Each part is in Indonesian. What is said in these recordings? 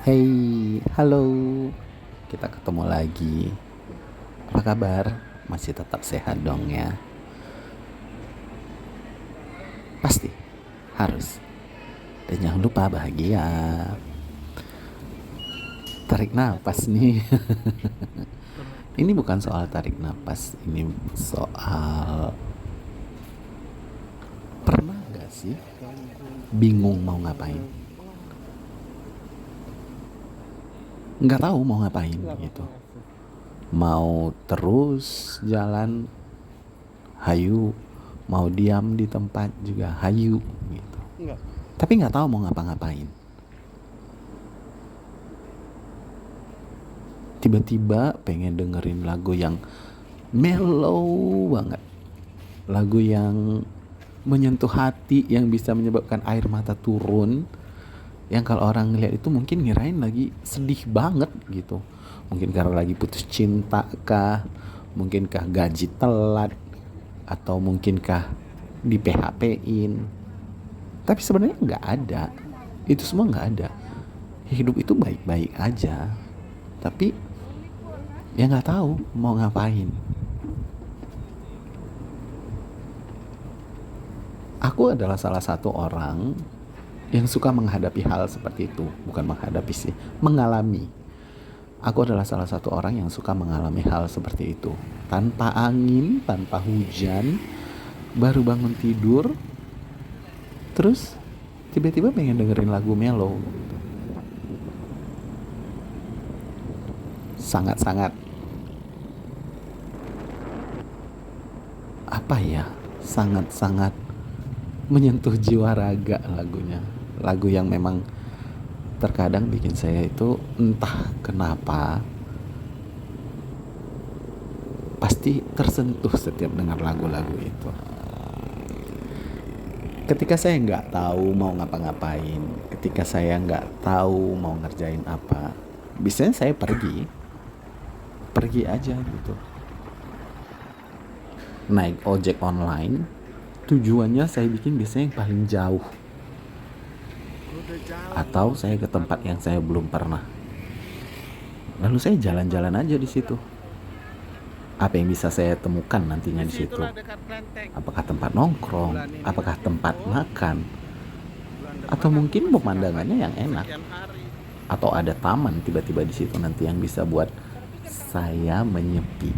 Hey, halo. Kita ketemu lagi. Apa kabar? Masih tetap sehat dong ya? Pasti, harus. Dan jangan lupa bahagia. Tarik nafas nih. Ini bukan soal tarik nafas. Ini soal pernah gak sih bingung mau ngapain? Nggak tahu mau ngapain gitu. Mau terus jalan, hayu. Mau diam di tempat juga hayu gitu. Tapi nggak tahu mau ngapa-ngapain. Tiba-tiba pengen dengerin lagu yang mellow banget, lagu yang menyentuh hati, yang bisa menyebabkan air mata turun, yang kalau orang ngeliat itu mungkin ngirain lagi sedih banget gitu, mungkin karena lagi putus cinta kah, mungkinkah gaji telat, atau mungkinkah di PHP-in. Tapi sebenarnya nggak ada, itu semua nggak ada. Hidup itu baik-baik aja, tapi ya nggak tahu mau ngapain. Aku adalah salah satu orang yang suka menghadapi hal seperti itu. Bukan menghadapi sih, mengalami. Aku adalah salah satu orang yang suka mengalami hal seperti itu. Tanpa angin, tanpa hujan, baru bangun tidur, terus tiba-tiba pengen dengerin lagu mellow. Sangat-sangat, apa ya, sangat-sangat menyentuh jiwa raga lagunya. Lagu yang memang terkadang bikin saya itu entah kenapa pasti tersentuh setiap dengar lagu-lagu itu. Ketika saya nggak tahu mau ngapa-ngapain, ketika saya nggak tahu mau ngerjain apa, biasanya saya pergi aja gitu. Naik ojek online, tujuannya saya bikin biasanya yang paling jauh, atau saya ke tempat yang saya belum pernah. Lalu saya jalan-jalan aja di situ. Apa yang bisa saya temukan nantinya di situ? Apakah tempat nongkrong? Apakah tempat makan? Atau mungkin pemandangannya yang enak? Atau ada taman tiba-tiba di situ nanti yang bisa buat saya menyepi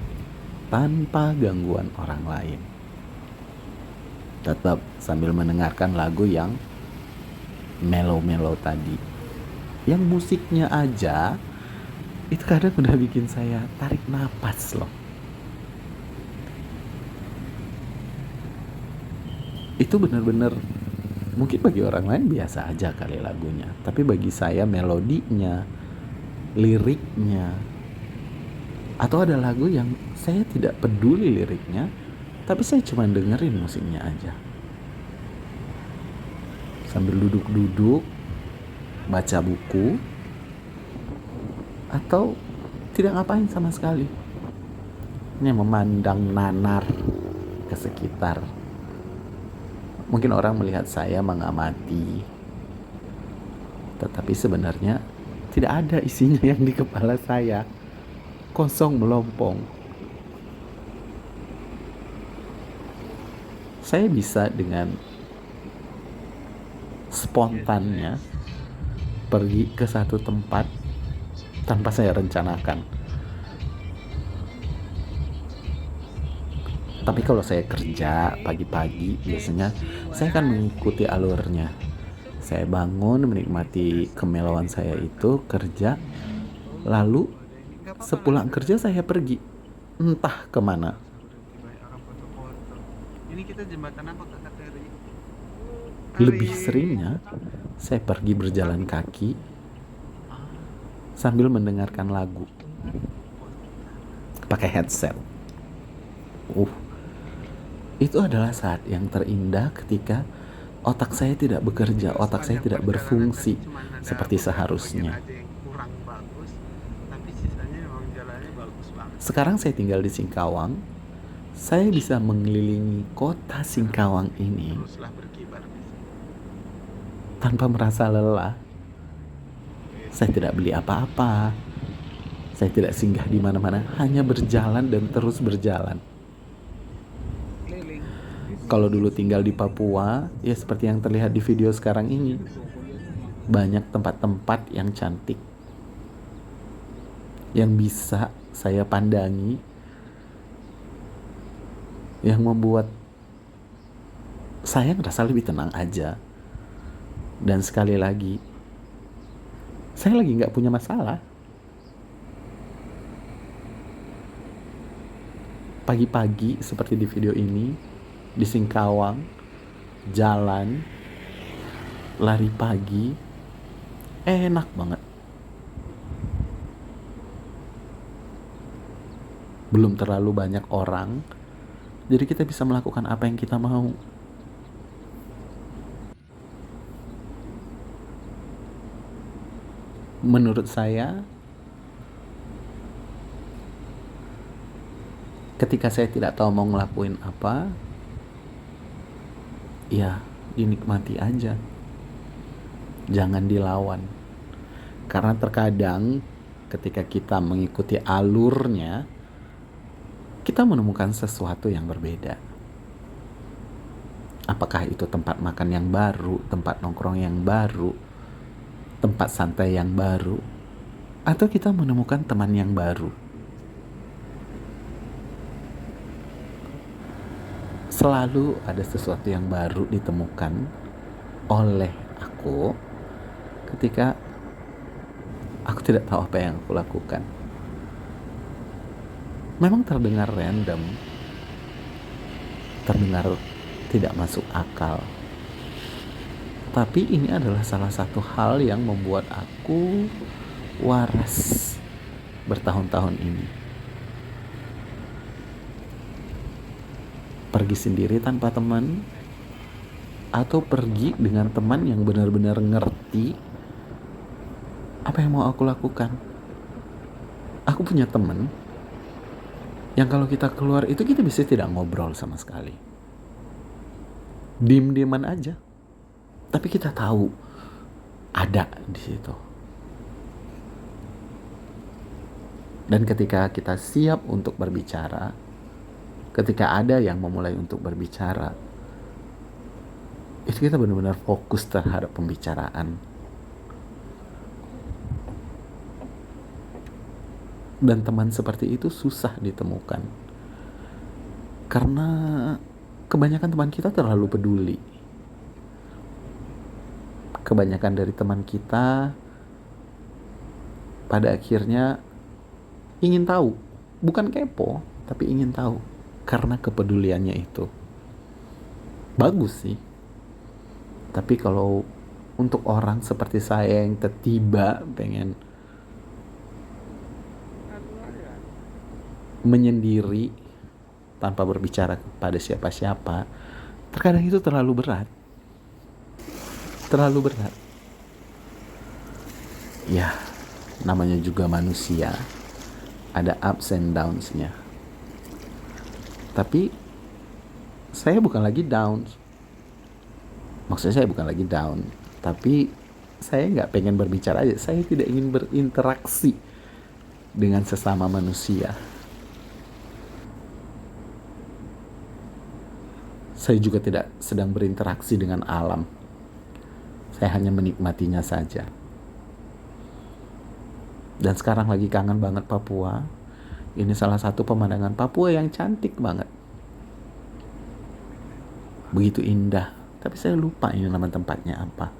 tanpa gangguan orang lain. Tetap sambil mendengarkan lagu yang mellow-mellow tadi. Yang musiknya aja itu kadang udah bikin saya tarik napas loh. Itu benar-benar mungkin bagi orang lain biasa aja kali lagunya, tapi bagi saya melodinya, liriknya, atau ada lagu yang saya tidak peduli liriknya, tapi saya cuma dengerin musiknya aja sambil duduk-duduk baca buku atau tidak ngapain sama sekali, hanya memandang nanar ke sekitar. Mungkin orang melihat saya mengamati, tetapi sebenarnya tidak ada isinya yang di kepala saya. Kosong melompong. Saya bisa dengan spontannya pergi ke satu tempat tanpa saya rencanakan. Tapi kalau saya kerja pagi-pagi, biasanya saya akan mengikuti alurnya. Saya bangun, menikmati kemelauan saya itu, kerja, lalu sepulang kerja saya pergi, entah kemana. Ini kita jembatan apa Kak Kateri? Lebih seringnya, saya pergi berjalan kaki sambil mendengarkan lagu, pakai headset. Itu adalah saat yang terindah ketika otak saya tidak bekerja, otak saya tidak berfungsi seperti seharusnya. Sekarang saya tinggal di Singkawang. Saya bisa mengelilingi kota Singkawang ini tanpa merasa lelah. Saya tidak beli apa-apa. Saya tidak singgah di mana-mana, hanya berjalan dan terus berjalan. Keliling. Kalau dulu tinggal di Papua, ya seperti yang terlihat di video sekarang ini, banyak tempat-tempat yang cantik yang bisa saya pandangi, yang membuat saya ngerasa lebih tenang aja. Dan sekali lagi, saya lagi nggak punya masalah. Pagi-pagi seperti di video ini, di Singkawang, jalan, lari pagi, enak banget. Belum terlalu banyak orang, jadi kita bisa melakukan apa yang kita mau. Menurut saya, ketika saya tidak tahu mau ngelakuin apa, ya dinikmati aja. Jangan dilawan. Karena terkadang ketika kita mengikuti alurnya, kita menemukan sesuatu yang berbeda. Apakah itu tempat makan yang baru, tempat nongkrong yang baru, tempat santai yang baru, atau kita menemukan teman yang baru. Selalu ada sesuatu yang baru ditemukan oleh aku ketika aku tidak tahu apa yang aku lakukan. Memang terdengar random, terdengar tidak masuk akal, tapi ini adalah salah satu hal yang membuat aku waras bertahun-tahun ini. Pergi sendiri tanpa teman, atau pergi dengan teman yang benar-benar ngerti apa yang mau aku lakukan. Aku punya teman yang kalau kita keluar itu kita bisa tidak ngobrol sama sekali, diem-dieman aja, tapi kita tahu ada di situ. Dan ketika kita siap untuk berbicara, ketika ada yang memulai untuk berbicara, itu kita benar-benar fokus terhadap pembicaraan. Dan teman seperti itu susah ditemukan, karena kebanyakan teman kita terlalu peduli. Kebanyakan dari teman kita pada akhirnya ingin tahu, bukan kepo, tapi ingin tahu, karena kepeduliannya itu. Bagus sih, tapi kalau untuk orang seperti saya yang tiba pengen menyendiri tanpa berbicara kepada siapa-siapa, terkadang itu terlalu berat. Terlalu berat. Ya, namanya juga manusia, ada ups and downs-nya. Tapi saya bukan lagi down. Maksudnya saya bukan lagi down, tapi saya nggak pengen berbicara aja. Saya tidak ingin berinteraksi dengan sesama manusia. Saya juga tidak sedang berinteraksi dengan alam. Saya hanya menikmatinya saja. Dan sekarang lagi kangen banget Papua. Ini salah satu pemandangan Papua yang cantik banget. Begitu indah. Tapi saya lupa ini nama tempatnya apa.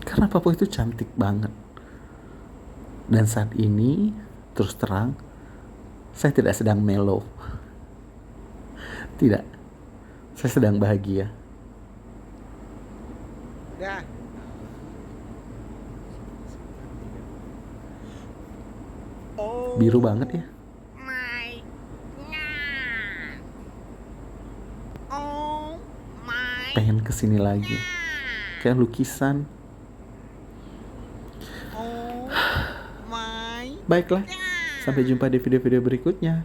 Karena Papua itu cantik banget. Dan saat ini, terus terang, saya tidak sedang mellow. Tidak. Saya sedang bahagia. Dah. Oh. Biru banget ya. My God. Oh my. Pengen kesini lagi. Kayak lukisan. Oh my. Baiklah. Sampai jumpa di video-video berikutnya.